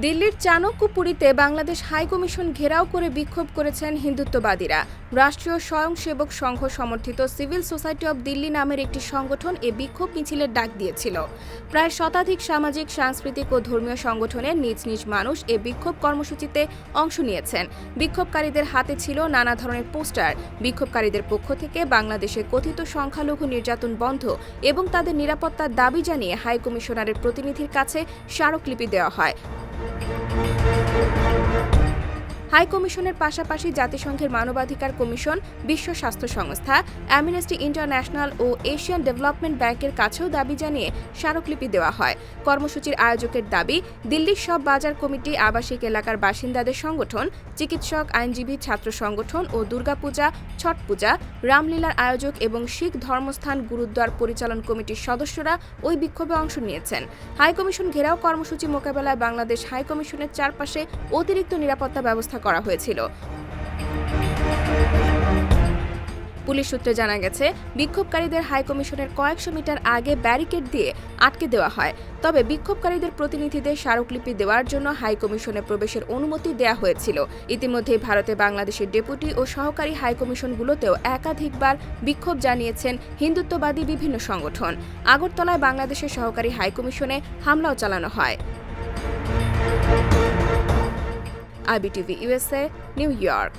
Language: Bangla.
দিল্লির চাণক্যপুরীতে বাংলাদেশ হাইকমিশন ঘেরাও করে বিক্ষোভ করেছেন হিন্দুত্ববাদীরা। রাষ্ট্রীয় স্বয়ংসেবক সংঘ সমর্থিত সিভিল সোসাইটি অব দিল্লি নামের একটি সংগঠন এ বিক্ষোভ মিছিলের ডাক দিয়েছিল। প্রায় শতাধিক সামাজিক, সাংস্কৃতিক ও ধর্মীয় সংগঠনের নিজ নিজ মানুষ এ বিক্ষোভ কর্মসূচিতে অংশ নিয়েছেন। বিক্ষোভকারীদের হাতে ছিল নানা ধরনের পোস্টার। বিক্ষোভকারীদের পক্ষ থেকে বাংলাদেশে কথিত সংখ্যালঘু নির্যাতন বন্ধ এবং তাদের নিরাপত্তার দাবি জানিয়ে হাইকমিশনারের প্রতিনিধির কাছে স্মারকলিপি দেওয়া হয়। হাই কমিশনের পাশাপাশি জাতিসংঘের মানবাধিকার কমিশন, বিশ্ব স্বাস্থ্য সংস্থা, অ্যামনেস্টি ইন্টারন্যাশনাল ও এশিয়ান ডেভেলপমেন্ট ব্যাংকের কাছেও দাবি জানিয়ে স্মারকলিপি দেওয়া হয়। কর্মসূচির আয়োজকের দাবি, দিল্লির সব বাজার কমিটি, আবাসিক এলাকার বাসিন্দাদের সংগঠন, চিকিৎসক, আইনজীবী, ছাত্র সংগঠন ও দুর্গাপূজা, ছট পূজা, রামলীলার আয়োজক এবং শিখ ধর্মস্থান গুরুদ্বার পরিচালন কমিটির সদস্যরা ওই বিক্ষোভে অংশ নিয়েছেন। হাইকমিশন ঘেরাও কর্মসূচি মোকাবেলায় বাংলাদেশ হাইকমিশনের চারপাশে অতিরিক্ত নিরাপত্তা ব্যবস্থা করা হয়েছিল। পুলিশ সূত্রে জানা গেছে, বিক্ষোভকারীদের হাইকমিশনের কয়েকশো মিটার আগে ব্যারিকেড দিয়ে আটকে দেওয়া হয়। তবে বিক্ষোভকারীদের প্রতিনিধিদের স্মারকলিপি দেওয়ার জন্য হাইকমিশনে প্রবেশের অনুমতি দেওয়া হয়েছিল। ইতিমধ্যেই ভারতে বাংলাদেশের ডেপুটি ও সহকারী হাইকমিশনগুলোতেও একাধিকবার বিক্ষোভ জানিয়েছেন হিন্দুত্ববাদী বিভিন্ন সংগঠন। আগরতলায় বাংলাদেশের সহকারী হাইকমিশনে হামলাও চালানো হয়। IBTV USA, New York।